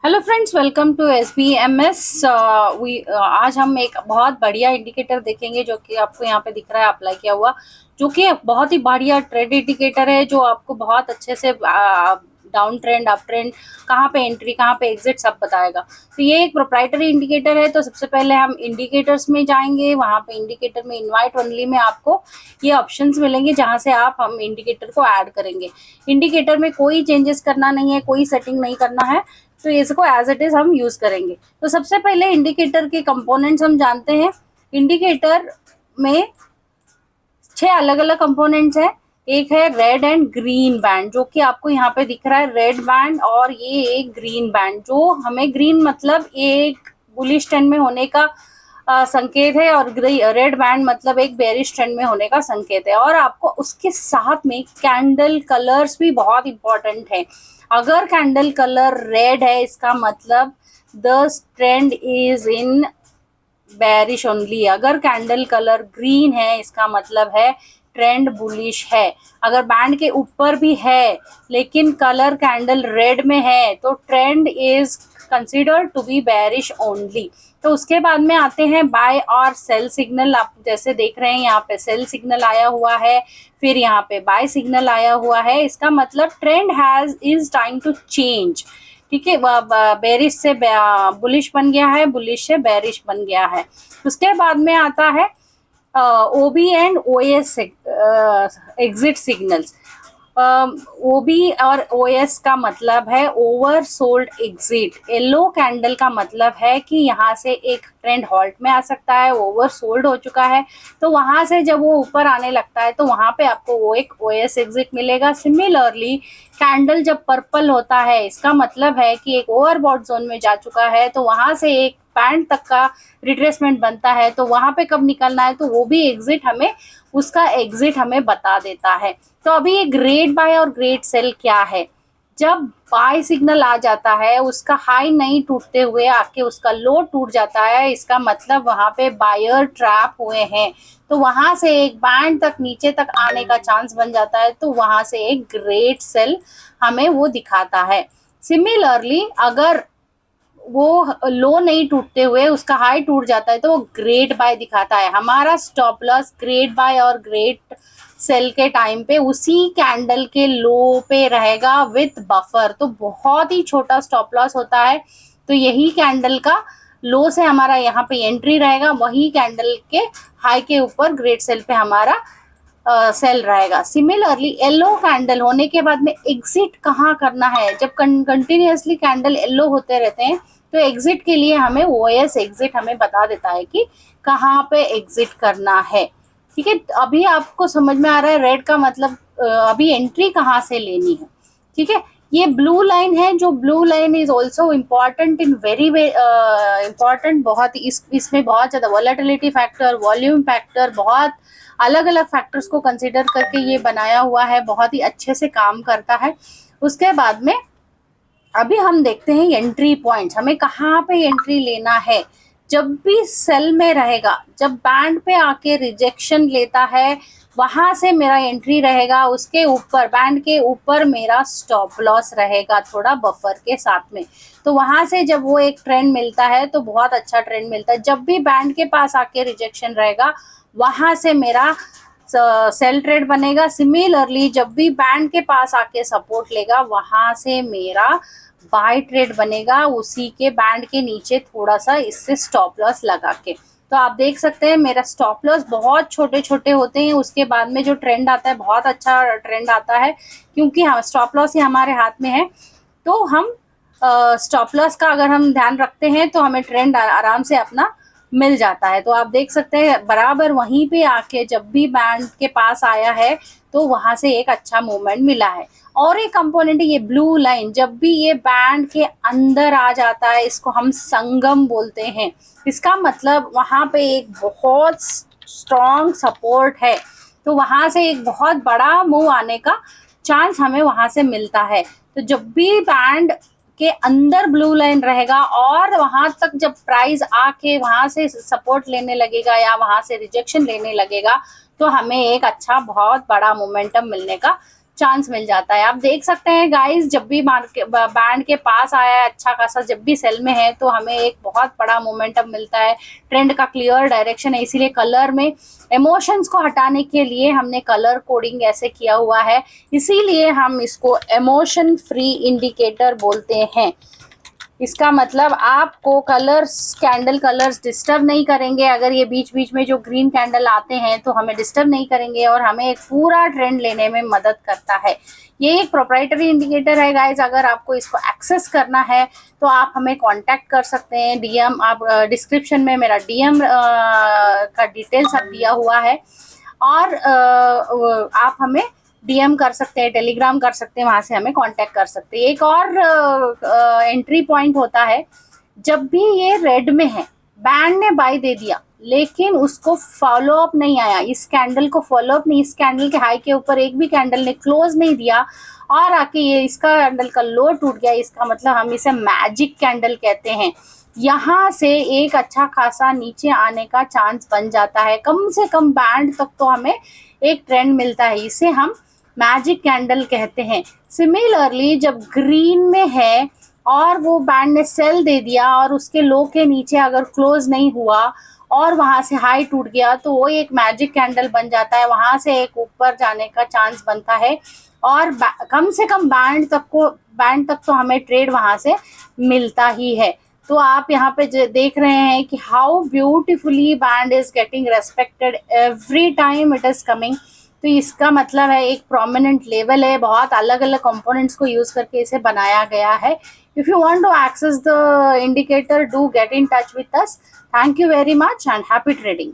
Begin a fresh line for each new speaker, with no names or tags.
Hello friends, welcome to SBMS। आज हम एक बहुत बढ़िया इंडिकेटर देखेंगे जो कि आपको यहाँ पे दिख रहा है अप्लाई किया हुआ, जो कि बहुत ही बढ़िया ट्रेंड इंडिकेटर है जो आपको बहुत अच्छे से डाउन ट्रेंड, अप ट्रेंड, कहाँ पे एंट्री, कहाँ पे एग्जिट सब बताएगा। तो ये एक प्रोप्राइटरी इंडिकेटर है। तो सबसे पहले हम इंडिकेटर्स में जाएंगे। वहाँ पे इंडिकेटर में इनवाइट ओनली में आपको ये ऑप्शंस मिलेंगे जहाँ से हम इंडिकेटर को ऐड करेंगे। इंडिकेटर में कोई चेंजेस करना नहीं है, कोई सेटिंग नहीं करना है, तो इसको एज इट इज हम यूज करेंगे। तो सबसे पहले इंडिकेटर के कंपोनेंट्स हम जानते हैं। इंडिकेटर में 6 अलग अलग कंपोनेंट्स हैं। एक है रेड एंड ग्रीन बैंड, जो कि आपको यहाँ पे दिख रहा है, रेड बैंड, और ये एक ग्रीन बैंड, जो हमें ग्रीन मतलब एक बुलिश ट्रेंड में होने का संकेत है, और रेड बैंड मतलब एक बेरिश ट्रेंड में होने का संकेत है। और आपको उसके साथ में कैंडल कलर्स भी बहुत इंपॉर्टेंट है। अगर कैंडल कलर रेड है, इसका मतलब the trend is in bearish only. अगर कैंडल कलर ग्रीन है, इसका मतलब है ट्रेंड बुलिश है। अगर बैंड के ऊपर भी है लेकिन कलर कैंडल रेड में है, तो trend is considered to be bearish only. तो उसके बाद में आते हैं बाय और सेल सिग्नल। आप जैसे देख रहे हैं यहाँ पे सेल सिग्नल आया हुआ है, फिर यहाँ पे बाय सिग्नल आया हुआ है। इसका मतलब trend has is time to change. ठीक है, बेरिश से बुलिश बन गया है, बुलिश से बेरिश बन गया है। उसके बाद में आता है OB and OS exit signals. OB और OS का मतलब है over sold exit. Yellow candle का मतलब है कि यहाँ से एक ट्रेंड हॉल्ट में आ सकता है, ओवर सोल्ड हो चुका है। तो वहां से जब वो ऊपर आने लगता है तो वहां पे आपको वो एक OS एग्जिट मिलेगा। सिमिलरली कैंडल जब पर्पल होता है, इसका मतलब है कि एक ओवरबॉट जोन में जा चुका है, तो वहां से एक पैंट तक का रिट्रेसमेंट बनता है। तो वहां पे कब निकलना है, तो वो भी एग्जिट हमें, उसका एग्जिट हमें बता देता है। तो अभी ये ग्रेड बाय और ग्रेड सेल क्या है? जब बाय सिग्नल आ जाता है, उसका हाई नहीं टूटते हुए आके उसका लो टूट जाता है, इसका मतलब वहां पे बायर ट्रैप हुए हैं। तो वहां से एक बैंड तक नीचे तक आने का चांस बन जाता है, तो वहां से एक ग्रेड सेल हमें वो दिखाता है। सिमिलरली अगर वो लो नहीं टूटते हुए उसका हाई टूट जाता है, तो वो ग्रेड बाय दिखाता है। हमारा स्टॉप लॉस ग्रेड बाय और ग्रेड सेल के टाइम पे उसी कैंडल के लो पे रहेगा विथ बफर। तो बहुत ही छोटा स्टॉप लॉस होता है। तो यही कैंडल का लो से हमारा यहाँ पे एंट्री रहेगा, वही कैंडल के हाई के ऊपर ग्रेड सेल पे हमारा सेल रहेगा। सिमिलरली येलो कैंडल होने के बाद में एग्जिट कहाँ करना है? जब कंटिन्यूअसली कैंडल येलो होते रहते हैं, तो एग्जिट के लिए हमें OS एग्जिट हमें बता देता है कि कहाँ पे एग्जिट करना है। ठीक है, अभी आपको समझ में आ रहा है रेड का मतलब अभी एंट्री कहाँ से लेनी है। ठीक है, ये ब्लू लाइन है, जो blue line is also important in very important. बहुत इसमें बहुत ज्यादा वॉलेटिलिटी फैक्टर, वॉल्यूम फैक्टर, बहुत अलग अलग फैक्टर्स को कंसिडर करके ये बनाया हुआ है, बहुत ही अच्छे से काम करता है। उसके बाद में अभी हम देखते हैं एंट्री पॉइंट्स, हमें कहाँ पे एंट्री लेना है। जब भी सेल में रहेगा, जब बैंड पे आके रिजेक्शन लेता है, वहां से मेरा एंट्री रहेगा। उसके ऊपर, बैंड के ऊपर मेरा स्टॉप लॉस रहेगा, थोड़ा बफर के साथ में। तो वहां से जब वो एक ट्रेंड मिलता है तो बहुत अच्छा ट्रेंड मिलता है। जब भी बैंड के पास आके रिजेक्शन रहेगा, वहां से मेरा सेल ट्रेड बनेगा। सिमिलरली जब भी बैंड के पास आके सपोर्ट लेगा, वहां से मेरा बाय ट्रेड बनेगा, उसी के बैंड के नीचे थोड़ा सा इससे स्टॉप लॉस लगा के। तो आप देख सकते हैं मेरा स्टॉप लॉस बहुत छोटे छोटे होते हैं, उसके बाद में जो ट्रेंड आता है बहुत अच्छा ट्रेंड आता है, क्योंकि हाँ स्टॉप लॉस ही हमारे हाथ में है। तो हम स्टॉप लॉस का अगर हम ध्यान रखते हैं तो हमें ट्रेंड आराम से अपना मिल जाता है। तो आप देख सकते हैं बराबर वहीं पे आके जब भी बैंड के पास आया है, तो वहां से एक अच्छा मूवमेंट मिला है। और एक कंपोनेंट है ये ब्लू लाइन, जब भी ये बैंड के अंदर आ जाता है, इसको हम संगम बोलते हैं। इसका मतलब वहां पे एक बहुत स्ट्रॉन्ग सपोर्ट है, तो वहां से एक बहुत बड़ा मूव आने का चांस हमें वहां से मिलता है। तो जब भी बैंड के अंदर ब्लू लाइन रहेगा और वहां तक जब प्राइस आके वहां से सपोर्ट लेने लगेगा या वहां से रिजेक्शन लेने लगेगा, तो हमें एक अच्छा बहुत बड़ा मोमेंटम मिलने का चांस मिल जाता है। आप देख सकते हैं गाइस, जब भी मार्केट बैंड के पास आया है अच्छा खासा, जब भी सेल में है तो हमें एक बहुत बड़ा मोमेंटम मिलता है, ट्रेंड का क्लियर डायरेक्शन है। इसीलिए कलर में इमोशंस को हटाने के लिए हमने कलर कोडिंग ऐसे किया हुआ है, इसीलिए हम इसको इमोशन फ्री इंडिकेटर बोलते हैं। इसका मतलब आपको कलर्स, कैंडल कलर्स डिस्टर्ब नहीं करेंगे। अगर ये बीच बीच में जो ग्रीन कैंडल आते हैं तो हमें डिस्टर्ब नहीं करेंगे और हमें एक पूरा ट्रेंड लेने में मदद करता है। ये एक प्रोप्राइटरी इंडिकेटर है गाइज। अगर आपको इसको एक्सेस करना है तो आप हमें कांटेक्ट कर सकते हैं। डीएम, आप डिस्क्रिप्शन में मेरा डीएम का डिटेल्स सब दिया हुआ है, और आप हमें डीएम कर सकते हैं, टेलीग्राम कर सकते हैं, वहां से हमें कांटेक्ट कर सकते हैं। एक और एंट्री पॉइंट होता है, जब भी ये रेड में है, बैंड ने बाय दे दिया लेकिन उसको फॉलो अप नहीं आया, इस कैंडल को फॉलो अप नहीं, इस कैंडल के हाई के ऊपर एक भी कैंडल ने क्लोज नहीं दिया और आके ये इसका कैंडल का लो टूट गया, इसका मतलब हम इसे मैजिक कैंडल कहते हैं। यहाँ से एक अच्छा खासा नीचे आने का चांस बन जाता है, कम से कम बैंड तक तो हमें एक ट्रेंड मिलता है, इसे हम मैजिक कैंडल कहते हैं। सिमिलरली जब ग्रीन में है और वो बैंड ने सेल दे दिया और उसके लो के नीचे अगर क्लोज नहीं हुआ और वहां से हाई टूट गया तो वो एक मैजिक कैंडल बन जाता है, वहां से एक ऊपर जाने का चांस बनता है और कम से कम बैंड तक तो हमें ट्रेड वहां से मिलता ही है। तो आप यहाँ पे देख रहे हैं कि how beautifully band is getting respected every time it is coming. तो इसका मतलब है एक प्रोमिनेंट लेवल है, बहुत अलग अलग कंपोनेंट्स को यूज करके इसे बनाया गया है। If you want to access the indicator, do get in touch with us. Thank you very much and happy trading.